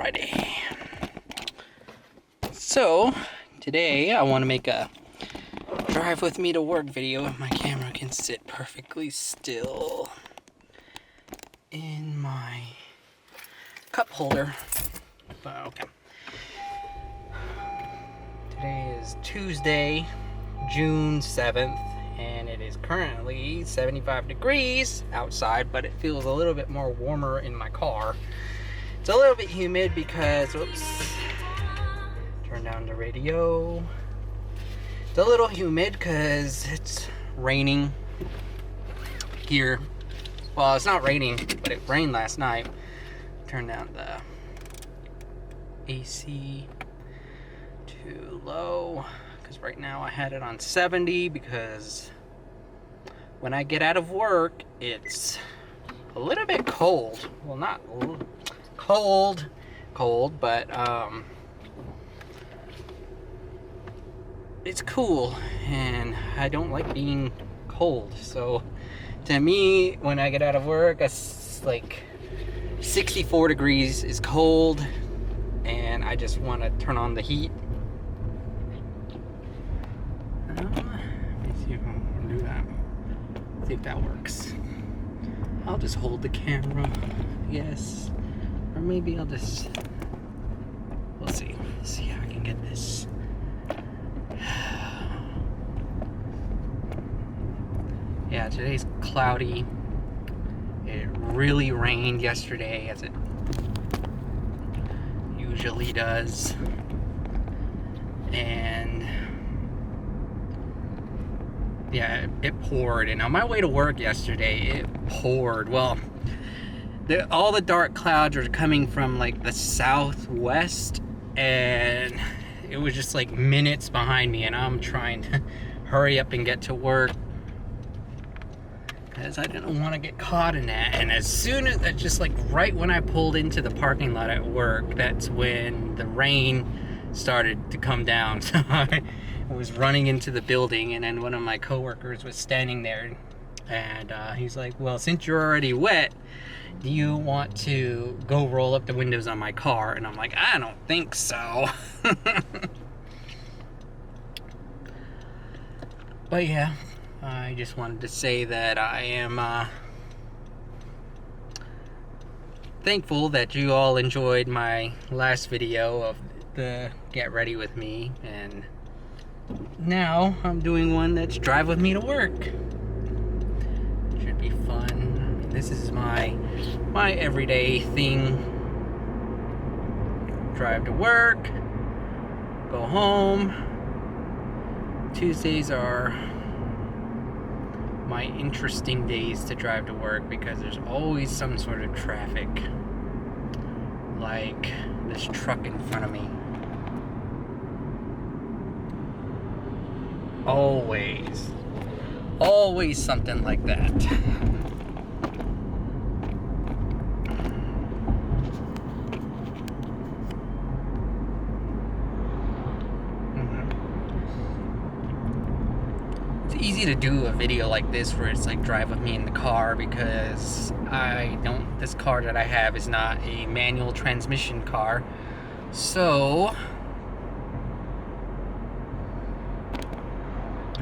Friday. So, today I want to make a drive with me to work video if my camera can sit perfectly still in my cup holder. But okay. Today is Tuesday, June 7th, and it is currently 75 degrees outside, but it feels a little bit more warmer in my car. It's a little bit humid because, oops, turn down the radio. It's a little humid because it's raining here. Well, it's not raining, but it rained last night. Turn down the AC to low, because right now I had it on 70 because when I get out of work, it's a little bit cold. Well, not cold, but it's cool, and I don't like being cold. So to me, when I get out of work, it's like 64 degrees is cold, and I just want to turn on the heat. Let me see if I can do that. See if that works. I'll just hold the camera, yes. Or maybe I'll just, we'll see. Let's see how I can get this. Yeah, today's cloudy. It really rained yesterday, as it usually does. And yeah, it poured. And on my way to work yesterday, it poured. Well, all the dark clouds are coming from like the southwest, and it was just like minutes behind me, and I'm trying to hurry up and get to work because I didn't want to get caught in that. And as soon as, just like right when I pulled into the parking lot at work, that's when the rain started to come down. So I was running into the building, and then one of my coworkers was standing there, and he's like, well, since you're already wet, do you want to go roll up the windows on my car? And I'm like, I don't think so. But yeah, I just wanted to say that I am thankful that you all enjoyed my last video of the get ready with me, and now I'm doing one that's drive with me to work. Should be fun. This is my everyday thing. Drive to work, go home. Tuesdays are my interesting days to drive to work because there's always some sort of traffic, like this truck in front of me. Always something like that. It's easy to do a video like this where it's like drive with me in the car, because this car that I have is not a manual transmission car. So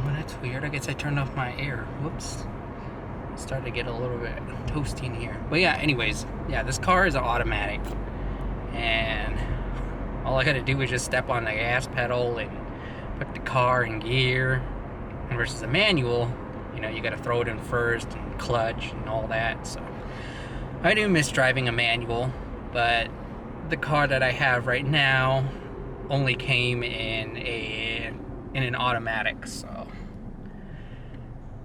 that's weird. I guess I turned off my air. Whoops. It started to get a little bit toasty in here. But yeah, anyways, yeah, this car is an automatic, and all I gotta do is just step on the gas pedal and put the car in gear. And versus a manual, you know, you gotta throw it in first and clutch and all that. So I do miss driving a manual, but the car that I have right now only came in an automatic, so.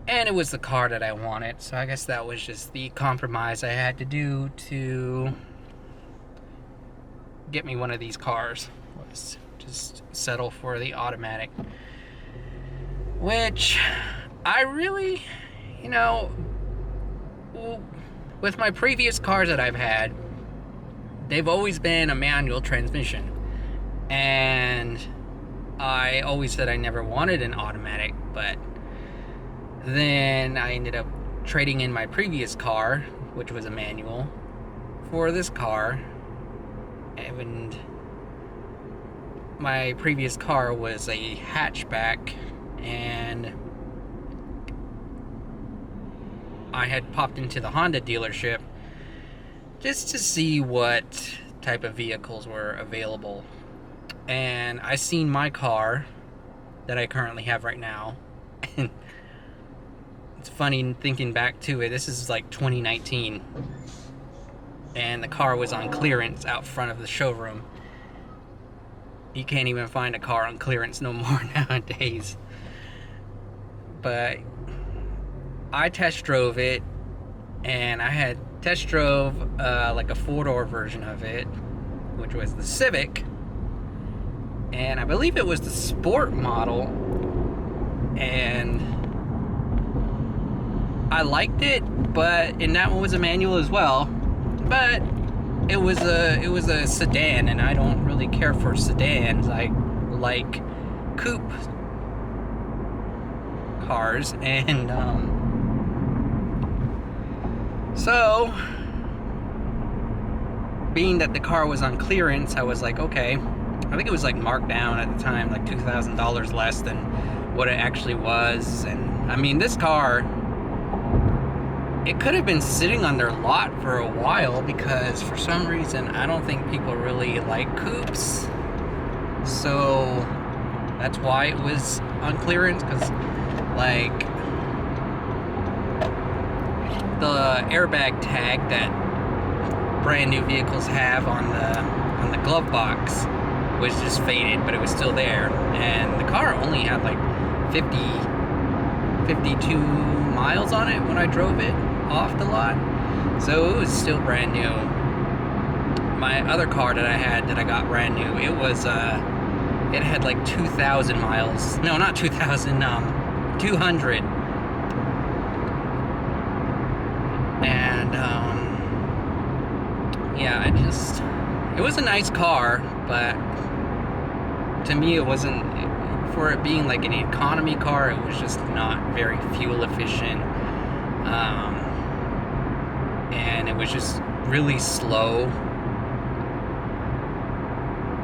And it was the car that I wanted, so I guess that was just the compromise I had to do to get me one of these cars, was just settle for the automatic. Which I really, you know, with my previous cars that I've had, they've always been a manual transmission, and I always said I never wanted an automatic. But then I ended up trading in my previous car, which was a manual, for this car, And my previous car was a hatchback, and I had popped into the Honda dealership just to see what type of vehicles were available. And I seen my car that I currently have right now. And it's funny thinking back to it. This is like 2019. And the car was on clearance out front of the showroom. You can't even find a car on clearance no more nowadays. But I test drove it, and I had test drove like a 4-door version of it, which was the Civic, and I believe it was the sport model, and I liked it, and that one was a manual as well, but it was a sedan, and I don't really care for sedans. I like coupe cars, and so being that the car was on clearance, I was like, okay. I think it was like marked down at the time, like $2,000 less than what it actually was. And I mean, this car, it could have been sitting on their lot for a while, because for some reason I don't think people really like coupes. So that's why it was on clearance, because like the airbag tag that brand new vehicles have on the glove box was just faded, but it was still there, and the car only had like 52 miles on it when I drove it off the lot, so it was still brand new. My other car that I had that I got brand new, it was it had like 2,000 miles. No, not 2,000, 200. And yeah, it was a nice car, but to me it wasn't, for it being like an economy car, it was just not very fuel efficient, and it was just really slow.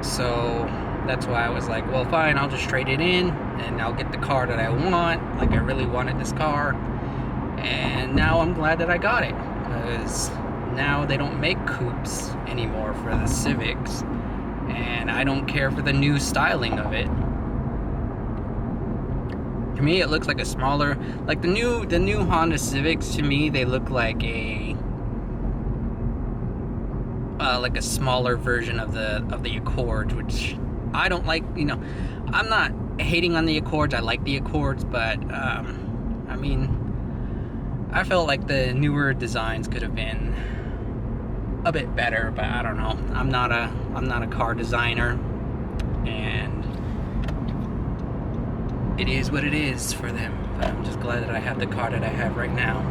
So that's why I was like, well, fine, I'll just trade it in and I'll get the car that I want. Like, I really wanted this car, and now I'm glad that I got it, because now they don't make coupes anymore for the Civics, and I don't care for the new styling of it. To me, it looks like a smaller, like the new Honda Civics. To me, they look like a smaller version of the Accords, which I don't like. You know, I'm not hating on the Accords. I like the Accords, but I mean, I felt like the newer designs could have been a bit better, but I don't know. I'm not a car designer, and it is what it is for them. But I'm just glad that I have the car that I have right now.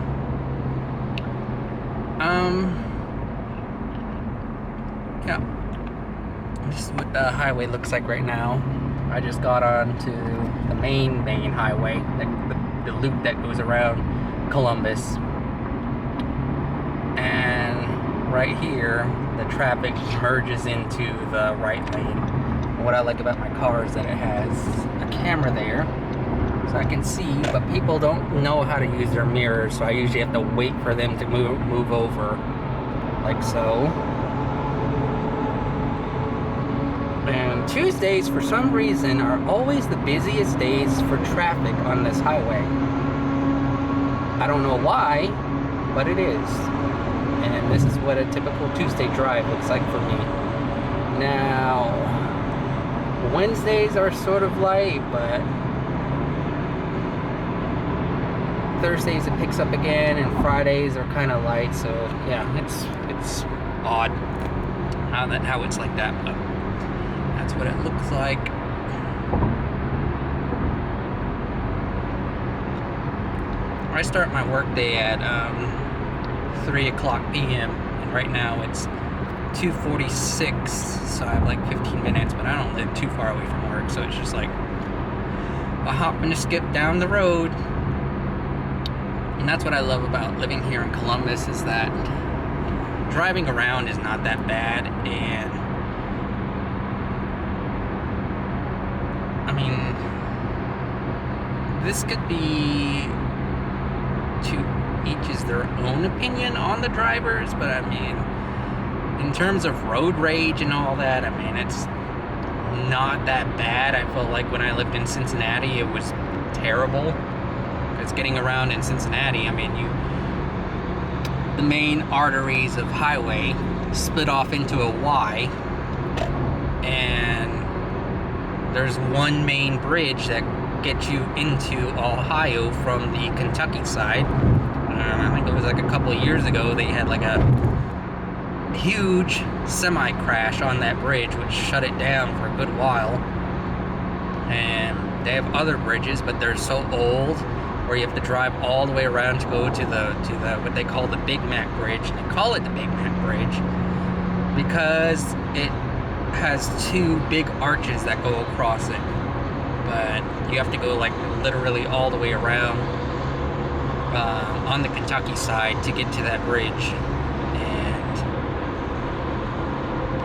Yeah. This is what the highway looks like right now. I just got onto the main highway, the loop that goes around Columbus. And right here, the traffic merges into the right lane. What I like about my car is that it has a camera there, so I can see, but people don't know how to use their mirrors, so I usually have to wait for them to move over, like so. And Tuesdays, for some reason, are always the busiest days for traffic on this highway. I don't know why, but it is. And this is what a typical Tuesday drive looks like for me. Now, Wednesdays are sort of light, but Thursdays it picks up again, and Fridays are kind of light. So yeah, it's odd how it's like that, but that's what it looks like. I start my work day at 3 o'clock p.m. and right now it's 2:46, so I have like 15 minutes, but I don't live too far away from work, so it's just like a hop and a skip down the road. And that's what I love about living here in Columbus, is that driving around is not that bad, and mean, this could be to each is their own opinion on the drivers, but I mean, in terms of road rage and all that, I mean, it's not that bad. I felt like when I lived in Cincinnati, it was terrible. Because getting around in Cincinnati, I mean, the main arteries of highway split off into a Y, and there's one main bridge that gets you into Ohio from the Kentucky side. I think it was like a couple of years ago, they had like a huge semi crash on that bridge, which shut it down for a good while. And they have other bridges, but they're so old, where you have to drive all the way around to go to the what they call the Big Mac Bridge. And they call it the Big Mac Bridge because it has two big arches that go across it, but you have to go like literally all the way around on the Kentucky side to get to that bridge. And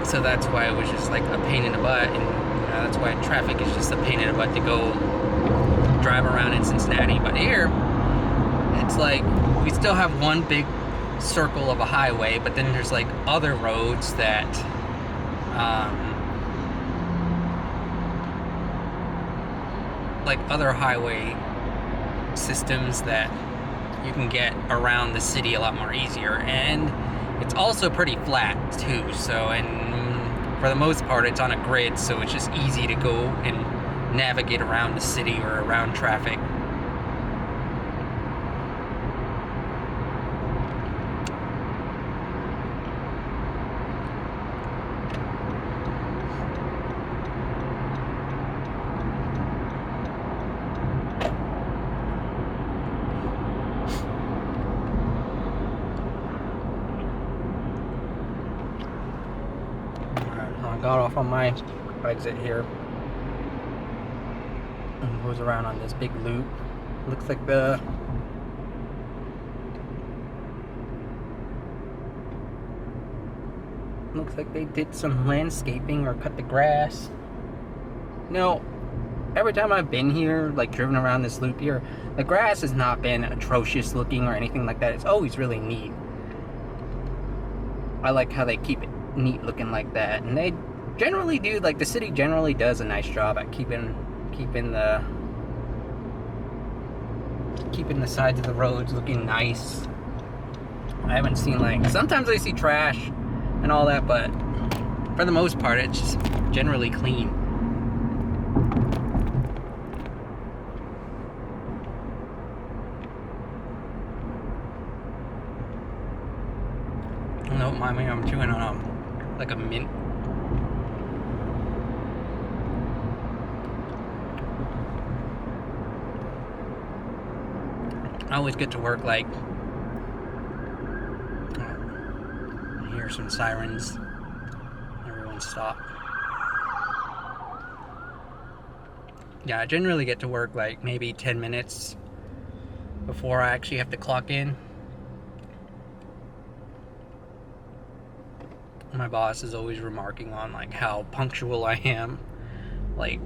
so that's why it was just like a pain in the butt, and that's why traffic is just a pain in the butt to go drive around in Cincinnati. But here, it's like we still have one big circle of a highway, but then there's like other roads that like other highway systems that you can get around the city a lot more easier. And it's also pretty flat too, so, and for the most part it's on a grid, so it's just easy to go and navigate around the city or around traffic. Got off on my exit here and goes around on this big loop. Looks like they did some landscaping or cut the grass. No, every time I've been here, like driven around this loop here, the grass has not been atrocious looking or anything like that. It's always really neat. I like how they keep it neat looking like that, and they generally do, like the city generally does a nice job at keeping the sides of the roads looking nice. I haven't seen, like, sometimes I see trash and all that, but for the most part it's just generally clean. Don't mind me, I'm chewing on like a mint. I always get to work like, I hear some sirens, everyone stop. Yeah, I generally get to work like maybe 10 minutes before I actually have to clock in. My boss is always remarking on like how punctual I am, like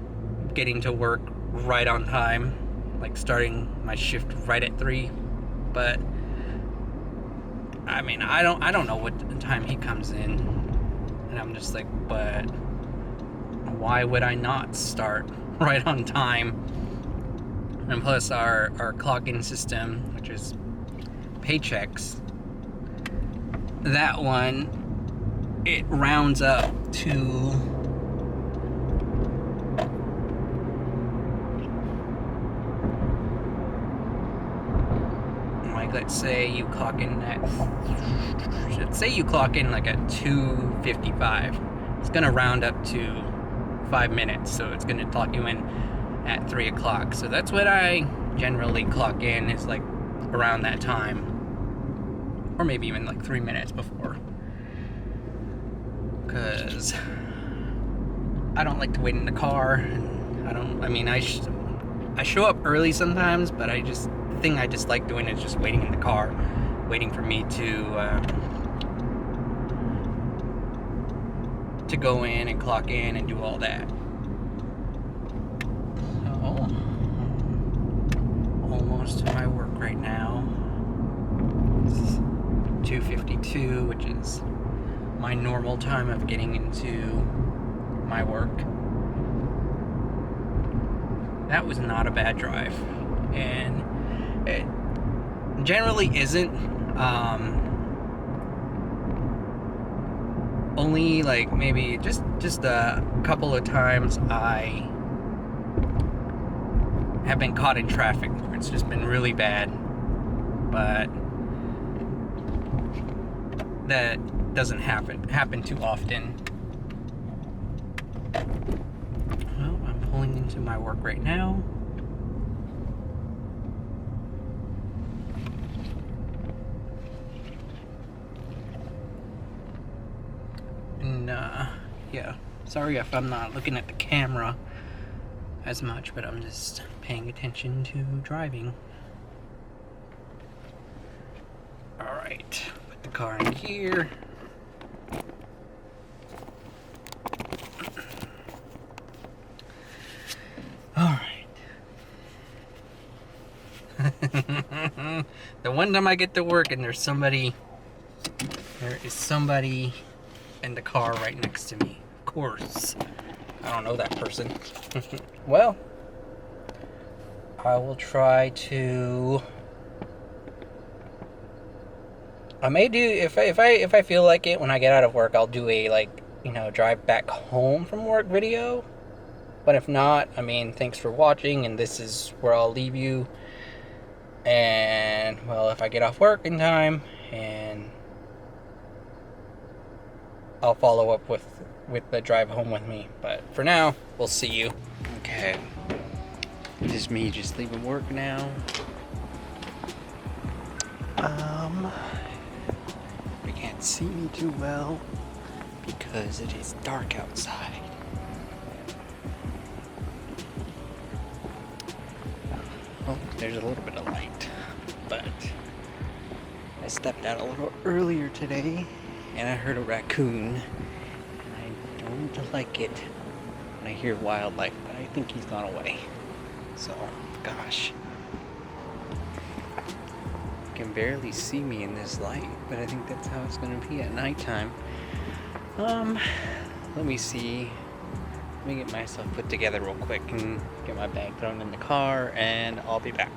getting to work right on time, like starting my shift right at 3. But I mean, I don't know what time he comes in, and I'm just like, but why would I not start right on time? And plus our clock-in system, which is paychecks, that one, it rounds up to like, let's say you clock in like at 2:55. It's gonna round up to 5 minutes, so it's gonna clock you in at 3 o'clock. So that's what I generally clock in, is like around that time, or maybe even like 3 minutes before. Because I don't like to wait in the car, and I show up early sometimes, but the thing I just like doing is just waiting in the car, waiting for me to go in and clock in and do all that. 2, which is my normal time of getting into my work. That was not a bad drive, and it generally isn't. Only like maybe just a couple of times I have been caught in traffic where it's just been really bad, but that doesn't happen too often. Well, I'm pulling into my work right now. And yeah, sorry if I'm not looking at the camera as much, but I'm just paying attention to driving. Alright, put the car in gear. Alright. The one time I get to work and there is somebody in the car right next to me. Of course. I don't know that person. Well, I will try to. I may do if I feel like it when I get out of work. I'll do a drive back home from work video. But if not, I mean, thanks for watching, and this is where I'll leave you. And well, if I get off work in time, and I'll follow up with the drive home with me. But for now, we'll see you. Okay. This is me just leaving work now. You can't see me too well because it is dark outside. Oh, there's a little bit of light, but I stepped out a little earlier today and I heard a raccoon, and I don't like it when I hear wildlife, but I think he's gone away. So, gosh. You can barely see me in this light, but I think that's how it's going to be at nighttime. Let me see. Let me get myself put together real quick and get my bag thrown in the car, and I'll be back.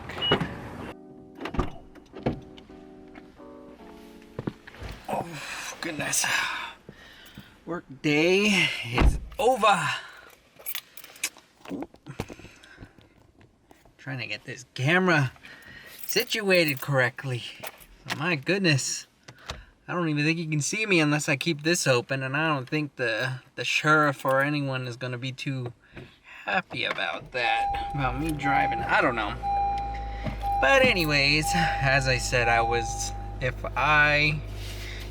Oh, goodness. Work day is over. Trying to get this camera situated correctly. Oh, my goodness. I don't even think you can see me unless I keep this open, and I don't think the sheriff or anyone is going to be too happy about that, about me driving. I don't know. But anyways, as I said, if I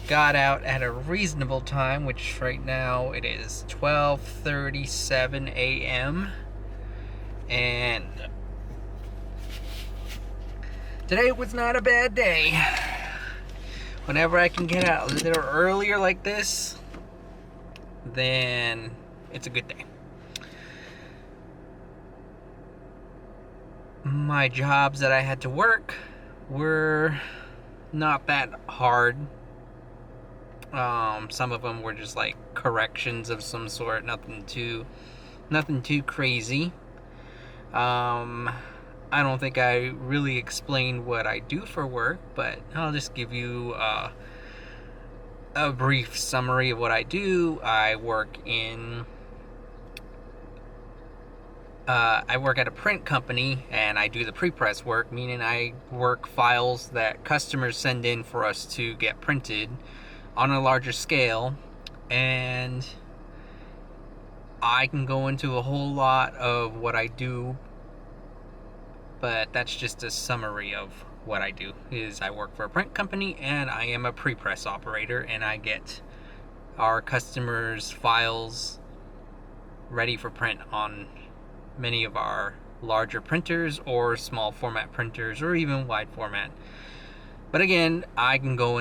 got out at a reasonable time, which right now it is 12:37 a.m. and today was not a bad day. Whenever I can get out a little earlier like this, then it's a good day. My jobs that I had to work were not that hard. Some of them were just like corrections of some sort, nothing too crazy. I don't think I really explained what I do for work, but I'll just give you a brief summary of what I do. I work at a print company, and I do the pre-press work, meaning I work files that customers send in for us to get printed on a larger scale, and I can go into a whole lot of what I do, but that's just a summary of what I do. Is I work for a print company, and I am a pre-press operator, and I get our customers' files ready for print on many of our larger printers or small format printers or even wide format. But again, I can go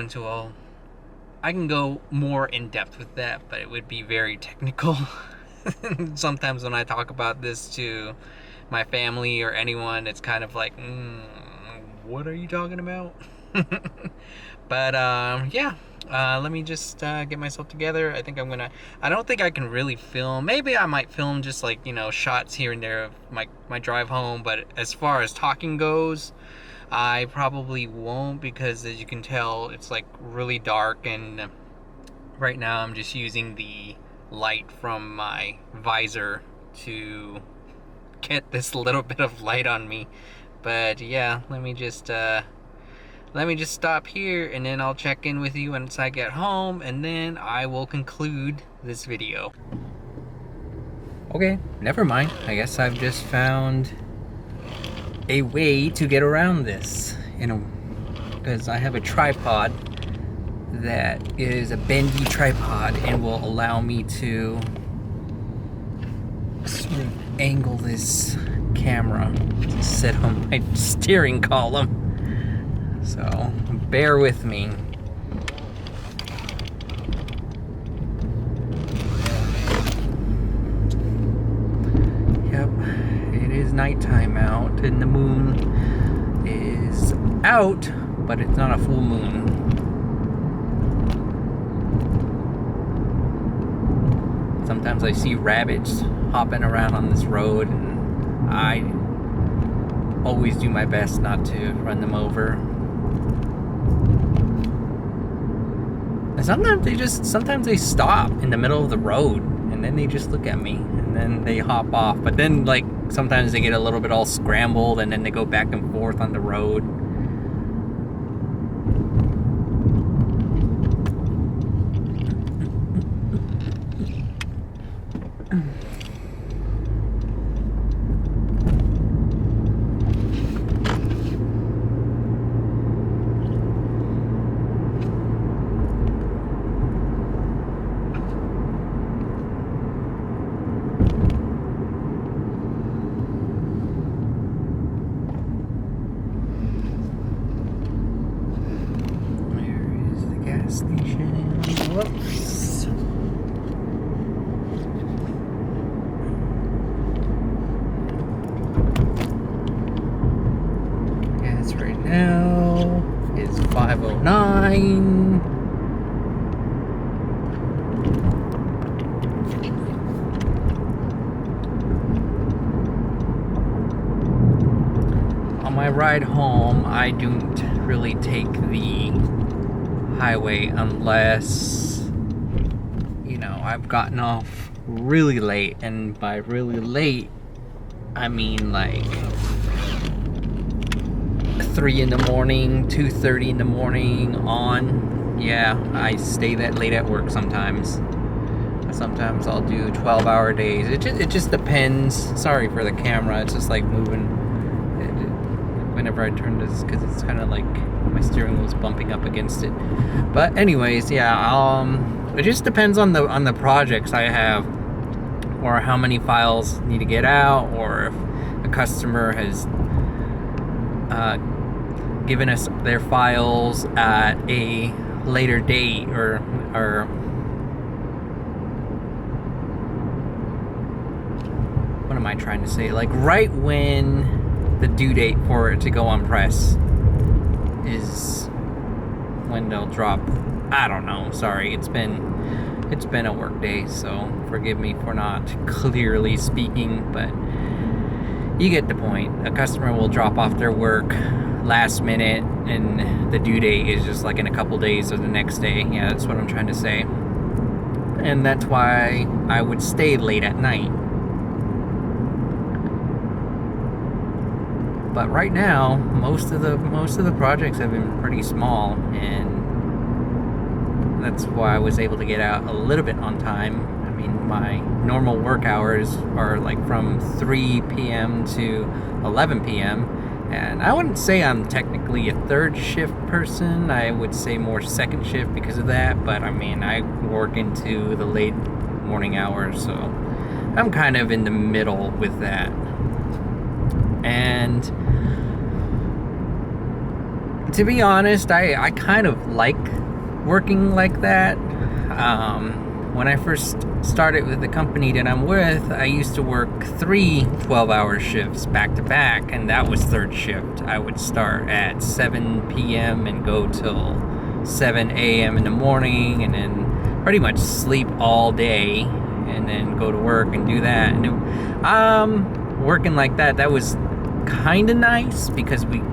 more in depth with that, but it would be very technical. Sometimes when I talk about this to my family or anyone, it's kind of like, what are you talking about? But yeah, let me just get myself together. I think I'm gonna. I don't think I can really film. Maybe I might film just like, you know, shots here and there of my drive home. But as far as talking goes, I probably won't, because as you can tell, it's like really dark, and right now I'm just using the light from my visor to get this little bit of light on me. But yeah, let me just stop here, and then I'll check in with you once I get home, and then I will conclude this video. Okay, never mind. I guess I've just found a way to get around this, because I have a tripod that is a bendy tripod and will allow me to sort of angle this camera to sit on my steering column. So bear with me. Yep, it is nighttime out, and the moon is out, but it's not a full moon. Sometimes I see rabbits hopping around on this road, and I always do my best not to run them over. And sometimes they stop in the middle of the road, and then they just look at me, and then they hop off. But then, like, sometimes they get a little bit all scrambled, and then they go back and forth on the road. Station. Whoops. Gas right now is 509. On my ride home, I don't really take the highway unless, you know, I've gotten off really late, and by really late I mean like 3 in the morning, 2:30 in the morning on. Yeah, I stay that late at work sometimes. Sometimes I'll do 12-hour days. It just depends. Sorry for the camera, it's just like moving whenever I turn this, because it's kind of like my steering wheel's bumping up against it. But anyways, yeah, it just depends on the projects I have, or how many files need to get out, or if a customer has given us their files at a later date, or what am I trying to say? Like right when the due date for it to go on press is when they'll drop. I don't know. Sorry, it's been a work day, so forgive me for not clearly speaking, but you get the point. A customer will drop off their work last minute, and the due date is just like in a couple days or the next day. Yeah, that's what I'm trying to say. And that's why I would stay late at night. But right now, most of the projects have been pretty small, and that's why I was able to get out a little bit on time. I mean, my normal work hours are like from 3 p.m. to 11 p.m. And I wouldn't say I'm technically a third shift person. I would say more second shift because of that. But I mean, I work into the late morning hours, so I'm kind of in the middle with that. And to be honest, I kind of like working like that. when I first started with the company that I'm with, I used to work 3 12-hour shifts back to back, and that was third shift. I would start at 7 p.m. and go till 7 a.m. in the morning, and then pretty much sleep all day, and then go to work and do that. And working like that was kind of nice, because we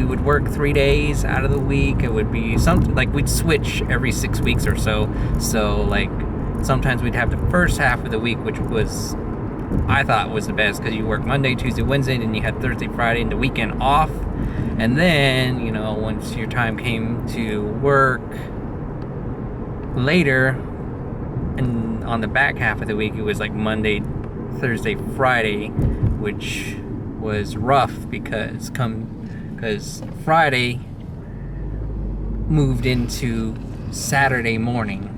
would work 3 days out of the week. It would be something like we'd switch every 6 weeks or so. So like sometimes we'd have the first half of the week, which was, I thought was the best, because you work Monday, Tuesday, Wednesday, and you had Thursday, Friday, and the weekend off. And then, you know, once your time came to work later, and on the back half of the week, it was like Monday, Thursday, Friday, which was rough because Friday moved into Saturday morning.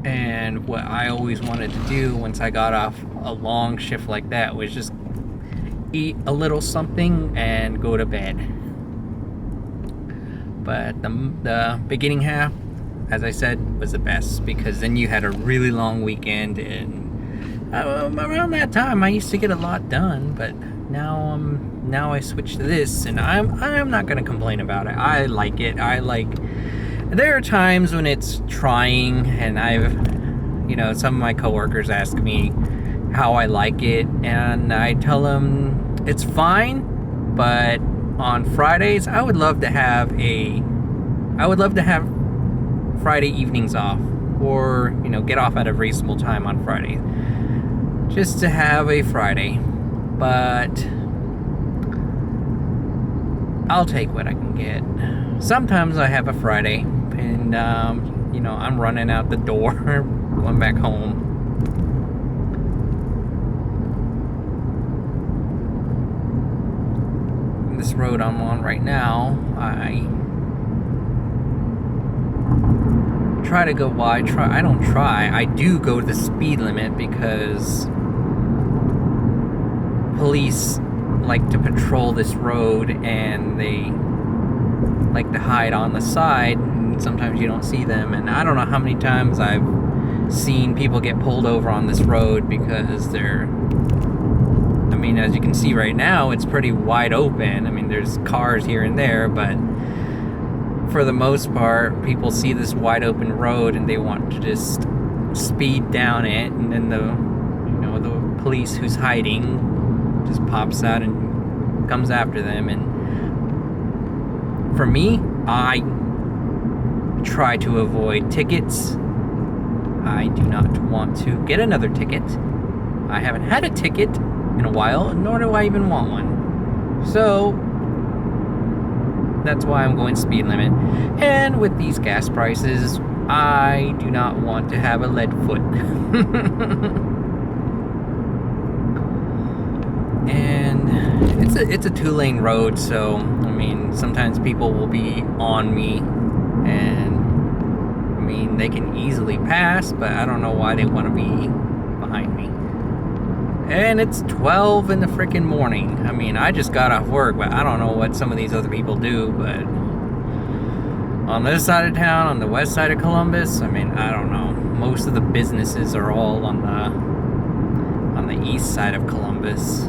And what I always wanted to do once I got off a long shift like that was just eat a little something and go to bed. But the beginning half, as I said, was the best, because then you had a really long weekend, and around that time I used to get a lot done. But now I switched to this, and I'm not gonna complain about it. I like it. There are times when it's trying, and some of my coworkers ask me how I like it, and I tell them it's fine, but on Fridays I would love to have Friday evenings off, or get off at a reasonable time on Friday, just to have a Friday. But I'll take what I can get. Sometimes I have a Friday, and I'm running out the door going back home. This road I'm on right now, I try to go wide. I do go the speed limit, because police like to patrol this road, and they like to hide on the side, and sometimes you don't see them. And I don't know how many times I've seen people get pulled over on this road because as you can see right now, it's pretty wide open. There's cars here and there, but for the most part, people see this wide open road and they want to just speed down it, and then the police who's hiding just pops out and comes after them. And for me, I try to avoid tickets. I do not want to get another ticket. I haven't had a ticket in a while, nor do I even want one. So that's why I'm going speed limit. And with these gas prices, I do not want to have a lead foot. And it's a 2-lane road, so sometimes people will be on me, and they can easily pass, but I don't know why they want to be behind me. And it's 12 in the freaking morning. I just got off work, but I don't know what some of these other people do. But on this side of town, on the west side of Columbus, I don't know. Most of the businesses are all on the east side of Columbus.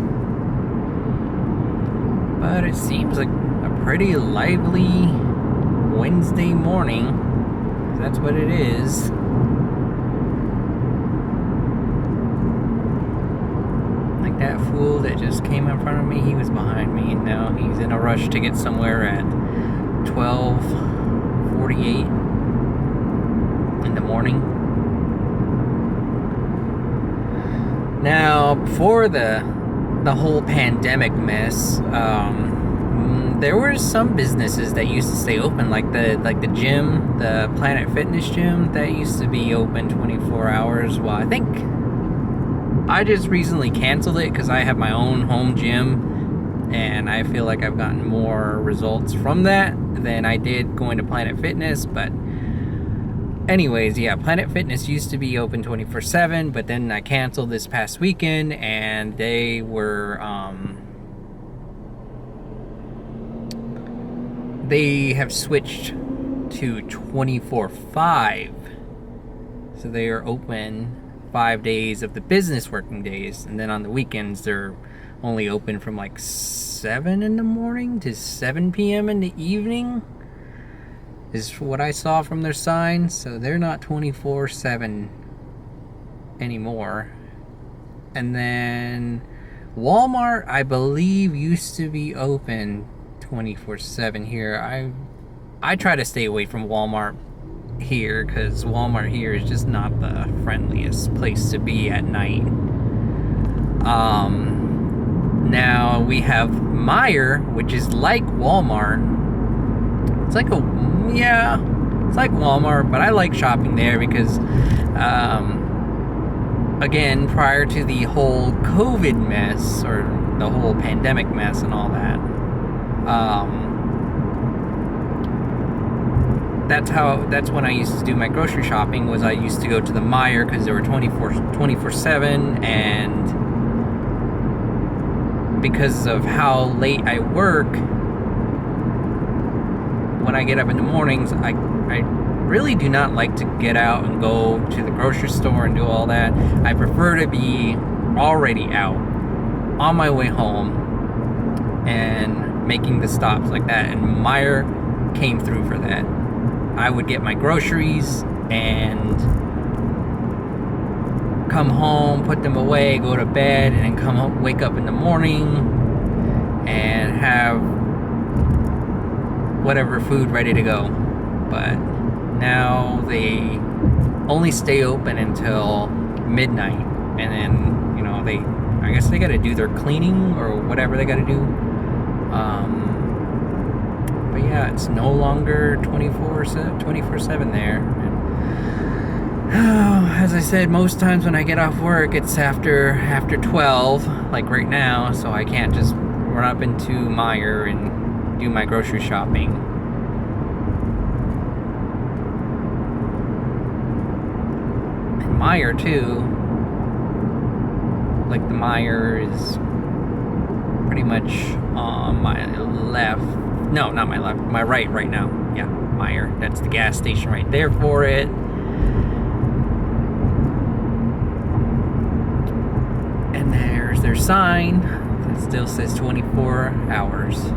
But it seems like a pretty lively Wednesday morning. That's what it is. Like that fool that just came in front of me, he was behind me, and now he's in a rush to get somewhere at 12:48 in the morning. Now, before the whole pandemic mess, there were some businesses that used to stay open, like the gym, the Planet Fitness gym, that used to be open 24 hours. Well, I think I just recently canceled it because I have my own home gym, and I feel like I've gotten more results from that than I did going to Planet Fitness. But anyways, yeah, Planet Fitness used to be open 24/7, but then I canceled this past weekend, and they were they have switched to 24/5. So they are open 5 days of the business working days, and then on the weekends they're only open from like 7 in the morning to 7 p.m. in the evening, is what I saw from their sign. So they're not 24/7 anymore. And then Walmart, I believe, used to be open 24/7 here. I try to stay away from Walmart here because Walmart here is just not the friendliest place to be at night. Now we have Meijer, which is like Walmart. It's like it's like Walmart, but I like shopping there because, again, prior to the whole COVID mess or the whole pandemic mess and all that, that's when I used to do my grocery shopping. Was I used to go to the Meijer because they were 24/7, and because of how late I work, when I get up in the mornings, I really do not like to get out and go to the grocery store and do all that. I prefer to be already out on my way home and making the stops like that, and Meijer came through for that. I would get my groceries and come home, put them away, go to bed, and then come home, wake up in the morning and have whatever food ready to go. But now they only stay open until midnight, and then I guess they got to do their cleaning or whatever they got to do. But yeah, it's no longer 24/7 there. And, as I said, most times when I get off work, it's after 12, like right now, so I can't just run up into Meijer and do my grocery shopping. And Meijer too, like the Meijer is pretty much on my left. No, not my left, my right now. Yeah, Meijer. That's the gas station right there for it. And there's their sign that still says 24 hours.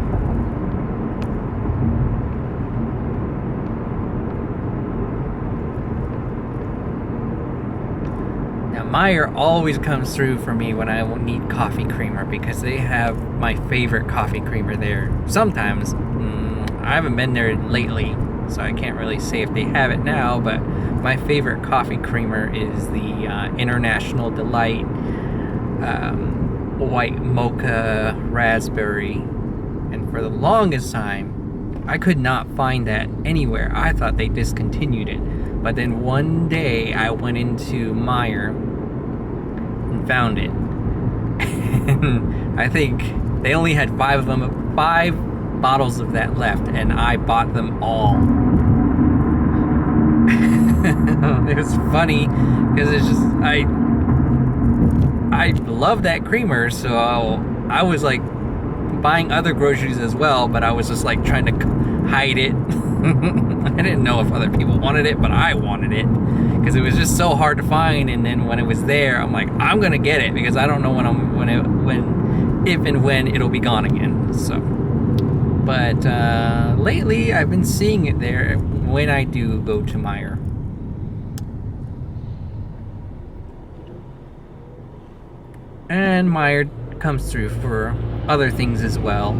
Now, Meijer always comes through for me when I need coffee creamer because they have my favorite coffee creamer there. Sometimes. I haven't been there lately, so I can't really say if they have it now, but my favorite coffee creamer is the International Delight white mocha raspberry. And for the longest time, I could not find that anywhere. I thought they discontinued it. But then one day I went into Meijer and found it. And I think they only had 5 of them, 5 bottles of that left, and I bought them all. It was funny because it's just I love that creamer, so I was like buying other groceries as well, but I was just like trying to hide it. I didn't know if other people wanted it, but I wanted it because it was just so hard to find. And then when it was there, I'm like, I'm gonna get it because I don't know if and when it'll be gone again. So, but lately I've been seeing it there when I do go to Meijer. And Meijer comes through for other things as well.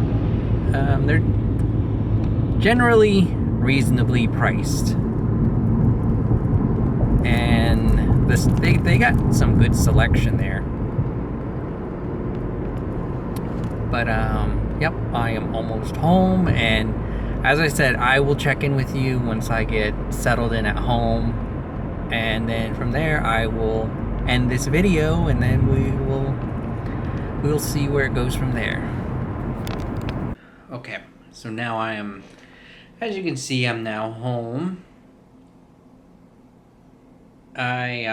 They're generally reasonably priced, and they got some good selection there. But yep, I am almost home, and as I said, I will check in with you once I get settled in at home, and then from there I will end this video, and then we'll see where it goes from there. Okay, so now I am, as you can see, I'm now home. I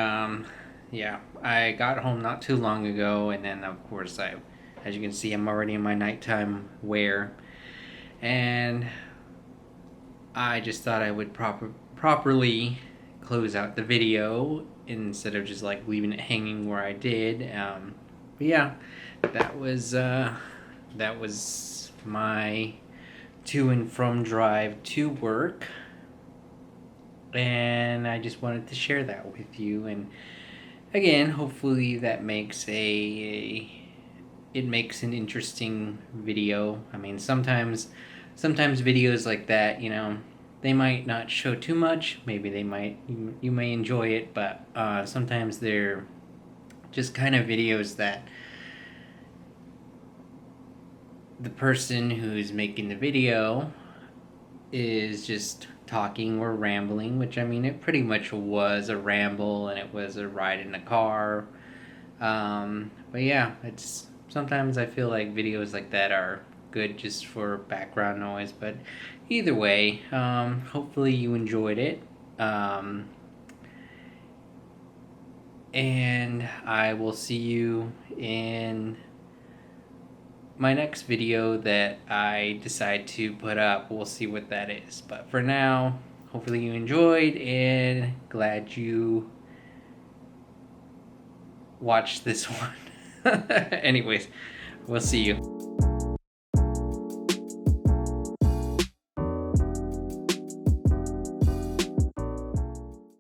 got home not too long ago, and then of course as you can see, I'm already in my nighttime wear, and I just thought I would properly close out the video instead of just like leaving it hanging where I did. But yeah, that was my to and from drive to work, and I just wanted to share that with you. And again, hopefully that makes it makes an interesting video. I mean, sometimes videos like that, you know, they might not show too much. Maybe they might, you may enjoy it, but sometimes they're just kind of videos that the person who's making the video is just talking or rambling, which, I mean, it pretty much was a ramble and it was a ride in a car. But yeah, it's sometimes I feel like videos like that are good just for background noise. But either way, hopefully you enjoyed it. And I will see you in my next video that I decide to put up. We'll see what that is. But for now, hopefully you enjoyed, and glad you watched this one. Anyways, we'll see you.